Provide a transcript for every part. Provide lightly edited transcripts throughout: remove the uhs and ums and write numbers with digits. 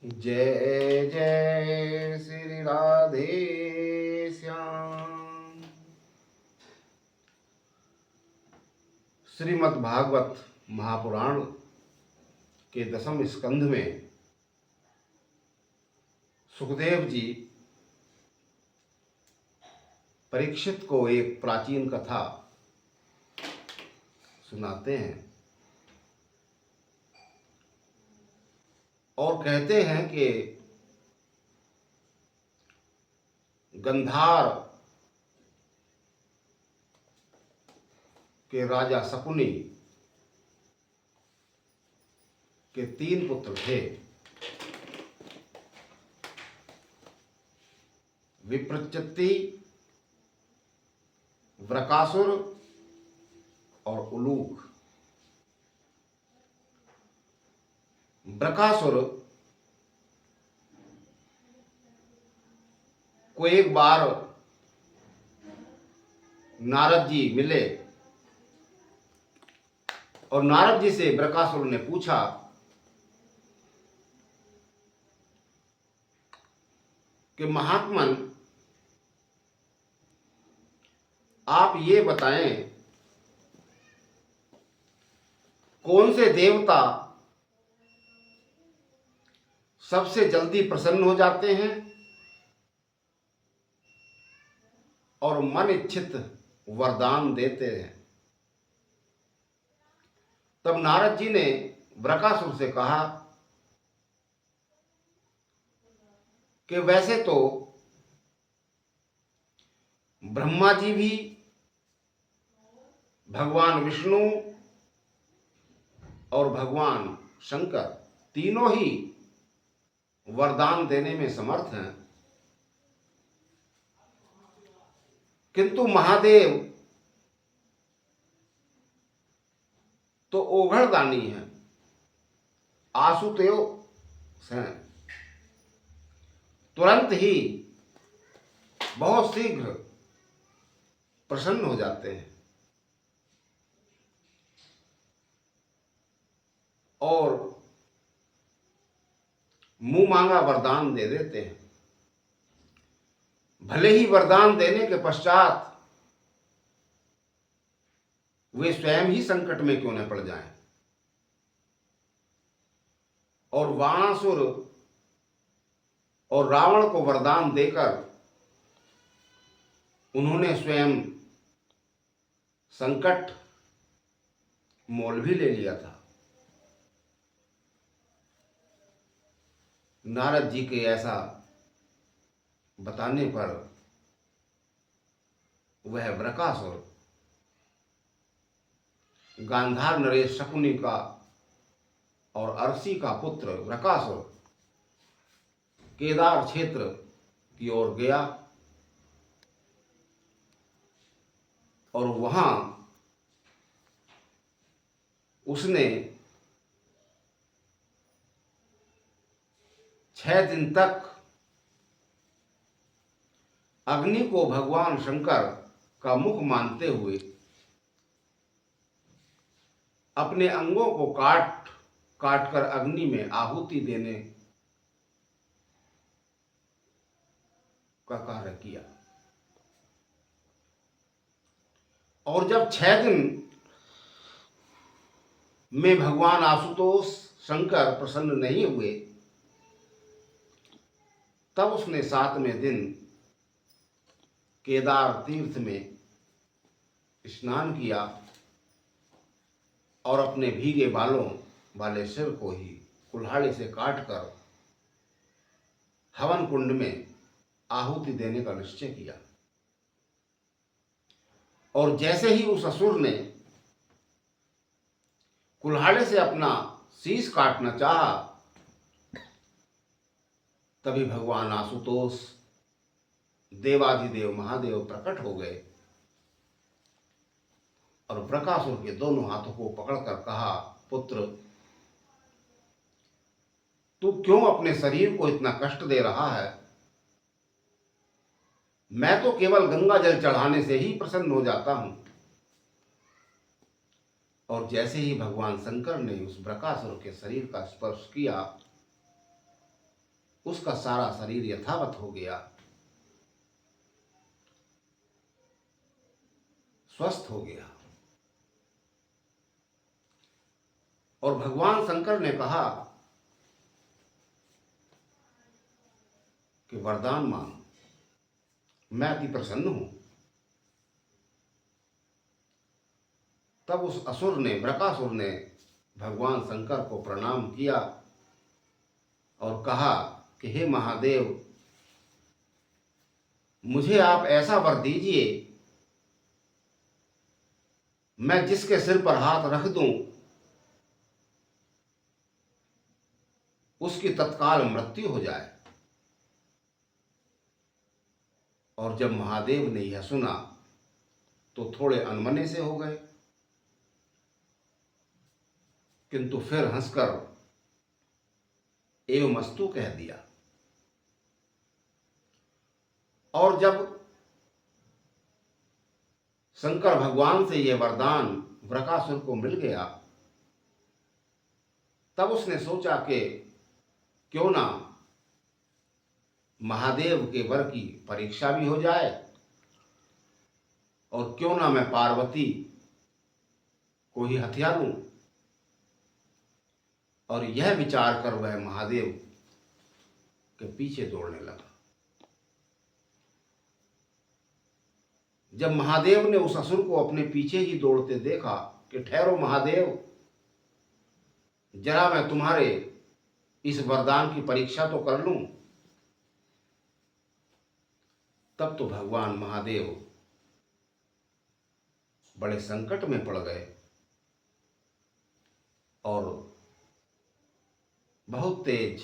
जय जय श्री राधे श्याम। श्रीमद् भागवत महापुराण के 10वें स्कंध में सुखदेव जी परीक्षित को एक प्राचीन कथा सुनाते हैं और कहते हैं कि गंधार के राजा शकुनी के 3 पुत्र थे। विप्रचित्ति, वृकासुर और उलूक। वृकासुर को एक बार नारद जी मिले और नारद जी से वृकासुर ने पूछा कि महात्मन, आप ये बताएं कौन से देवता सबसे जल्दी प्रसन्न हो जाते हैं और मन इच्छित वरदान देते हैं। तब नारद जी ने वृकासुर से कहा कि वैसे तो ब्रह्मा जी भी, भगवान विष्णु और भगवान शंकर तीनों ही वरदान देने में समर्थ हैं, किंतु महादेव तो ओघड़दानी हैं, आशुतोष हैं, तुरंत ही बहुत शीघ्र प्रसन्न हो जाते हैं और मुंह मांगा वरदान दे देते हैं। भले ही वरदान देने के पश्चात वे स्वयं ही संकट में क्यों न पड़ जाएं। और वाणासुर और रावण को वरदान देकर उन्होंने स्वयं संकट मोल भी ले लिया था। नारद जी के ऐसा बताने पर वह वृकासुर गांधार नरेश शकुनी का और अरसी का पुत्र वृकासुर केदार क्षेत्र की ओर गया और वहां उसने 6 दिन तक अग्नि को भगवान शंकर का मुख मानते हुए अपने अंगों को काट काट कर अग्नि में आहुति देने का कार्य किया। और जब 6 दिन में भगवान आशुतोष शंकर प्रसन्न नहीं हुए, तब उसने 7वें दिन केदार तीर्थ में स्नान किया और अपने भीगे बालों वाले सिर को ही कुल्हाड़ी से काटकर हवन कुंड में आहुति देने का निश्चय किया। और जैसे ही उस असुर ने कुल्हाड़ी से अपना शीश काटना चाहा, तभी भगवान आशुतोष देवाधिदेव महादेव प्रकट हो गए और वृकासुर के दोनों हाथों को पकड़कर कहा, पुत्र, तू क्यों अपने शरीर को इतना कष्ट दे रहा है? मैं तो केवल गंगा जल चढ़ाने से ही प्रसन्न हो जाता हूं। और जैसे ही भगवान शंकर ने उस वृकासुर के शरीर का स्पर्श किया, उसका सारा शरीर यथावत हो गया, स्वस्थ हो गया। और भगवान शंकर ने कहा कि वरदान मांग, मैं अति प्रसन्न हूं। तब उस असुर ने, वृकासुर ने भगवान शंकर को प्रणाम किया और कहा कि हे महादेव, मुझे आप ऐसा वर दीजिए, मैं जिसके सिर पर हाथ रख दूं उसकी तत्काल मृत्यु हो जाए। और जब महादेव ने यह सुना तो थोड़े अनमने से हो गए, किंतु फिर हंसकर एवमस्तु कह दिया। और जब शंकर भगवान से यह वरदान वृकासुर को मिल गया, तब उसने सोचा कि क्यों ना महादेव के वर की परीक्षा भी हो जाए, और क्यों ना मैं पार्वती को ही हथिया लूं। और यह विचार कर वह महादेव के पीछे दौड़ने लगा। जब महादेव ने उस असुर को अपने पीछे ही दौड़ते देखा कि ठहरो महादेव, जरा मैं तुम्हारे इस वरदान की परीक्षा तो कर लूं, तब तो भगवान महादेव बड़े संकट में पड़ गए और बहुत तेज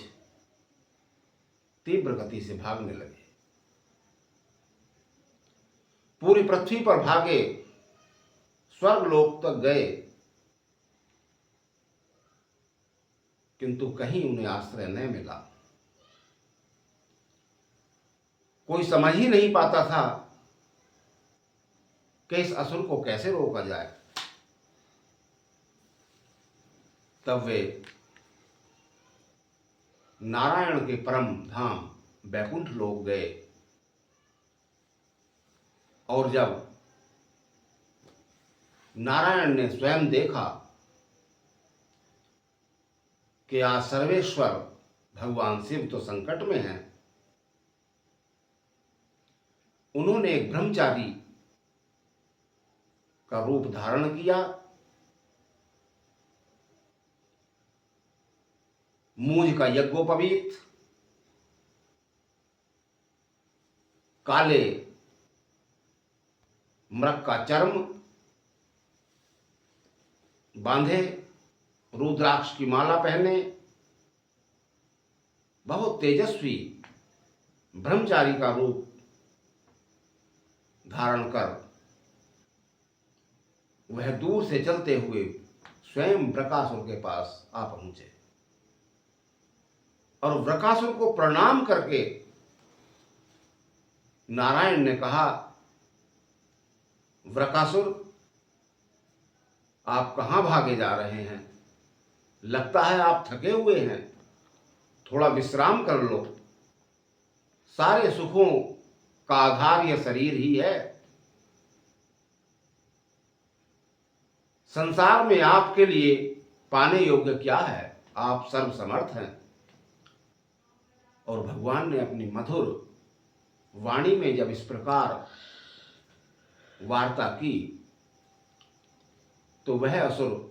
तीव्र गति से भागने लगे। पूरी पृथ्वी पर भागे, स्वर्गलोक तक गए, किंतु कहीं उन्हें आश्रय न मिला। कोई समझ ही नहीं पाता था कि इस असुर को कैसे रोका जाए। तब वे नारायण के परम धाम बैकुंठ लोक गए, और जब नारायण ने स्वयं देखा कि आज सर्वेश्वर भगवान शिव तो संकट में हैं, उन्होंने एक ब्रह्मचारी का रूप धारण किया, मूंज का यज्ञोपवीत, काले मृग का चर्म बांधे, रुद्राक्ष की माला पहने, बहुत तेजस्वी ब्रह्मचारी का रूप धारण कर वह दूर से चलते हुए स्वयं वृकासुर के पास आ पहुंचे। और वृकासुर को प्रणाम करके नारायण ने कहा, वृकासुर, आप कहां भागे जा रहे हैं? लगता है आप थके हुए हैं, थोड़ा विश्राम कर लो। सारे सुखों का आधार यह शरीर ही है। संसार में आपके लिए पाने योग्य क्या है? आप सर्वसमर्थ हैं। और भगवान ने अपनी मधुर वाणी में जब इस प्रकार वार्ता की तो वह असुर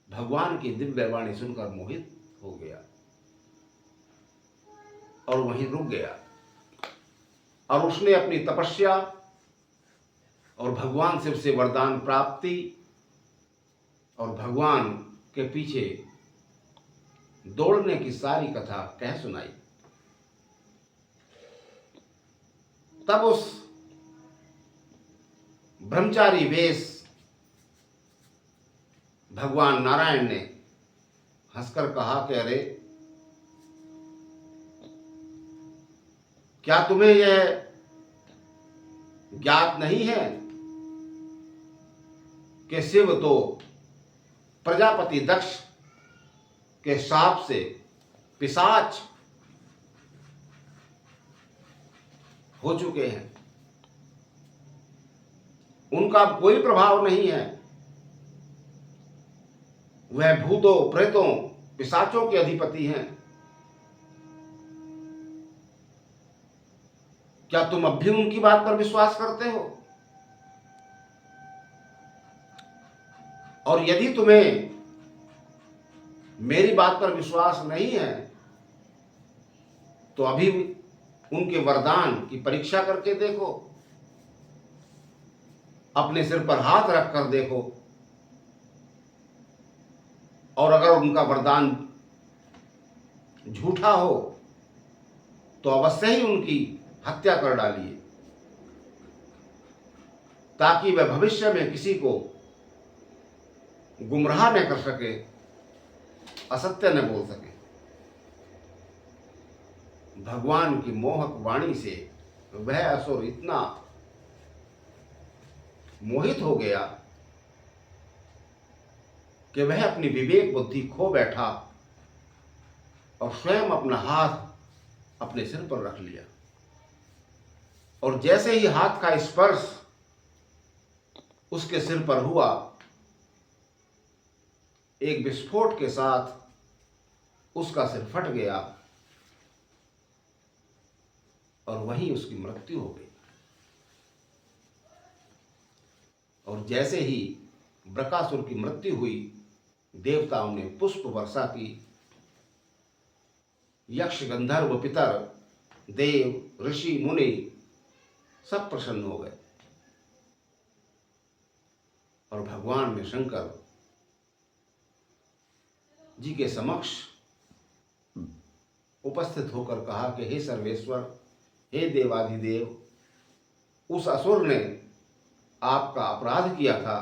भगवान की दिव्य वाणी सुनकर मोहित हो गया और वहीं रुक गया। और उसने अपनी तपस्या और भगवान शिव से वरदान प्राप्ति और भगवान के पीछे दौड़ने की सारी कथा कह सुनाई। तब उस ब्रह्मचारी वेश भगवान नारायण ने हंसकर कहा कि अरे, क्या तुम्हें यह ज्ञात नहीं है कि शिव तो प्रजापति दक्ष के शाप से पिशाच हो चुके हैं, उनका कोई प्रभाव नहीं है। वह भूतों, प्रेतों, पिशाचों के अधिपति हैं। क्या तुम अब भी उनकी बात पर विश्वास करते हो? और यदि तुम्हें मेरी बात पर विश्वास नहीं है तो अभी उनके वरदान की परीक्षा करके देखो, अपने सिर पर हाथ रख कर देखो, और अगर उनका वरदान झूठा हो तो अवश्य ही उनकी हत्या कर डालिए, ताकि वह भविष्य में किसी को गुमराह न कर सके, असत्य न बोल सके। भगवान की मोहक वाणी से वह असुर इतना मोहित हो गया कि वह अपनी विवेक बुद्धि खो बैठा और स्वयं अपना हाथ अपने सिर पर रख लिया। और जैसे ही हाथ का स्पर्श उसके सिर पर हुआ, एक विस्फोट के साथ उसका सिर फट गया और वहीं उसकी मृत्यु हो गई। और जैसे ही बृकासुर की मृत्यु हुई, देवताओं ने पुष्प वर्षा की। यक्ष, गंधर्व, पितर, देव, ऋषि, मुनि सब प्रसन्न हो गए और भगवान ने शंकर जी के समक्ष उपस्थित होकर कहा कि हे सर्वेश्वर, हे देवाधिदेव, उस असुर ने आपका अपराध किया था,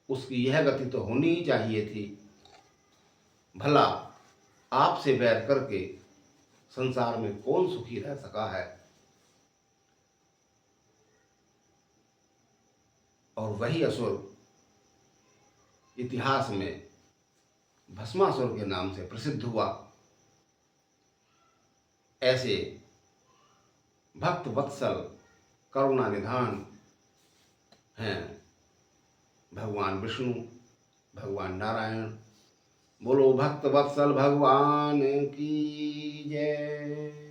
उसकी यह गति तो होनी ही चाहिए थी। भला आपसे वैर करके संसार में कौन सुखी रह सका है। और वही असुर इतिहास में भस्मासुर के नाम से प्रसिद्ध हुआ। ऐसे भक्त वत्सल, करुणा निधान हैं भगवान विष्णु, भगवान नारायण। बोलो भक्त वत्सल भगवान की जय।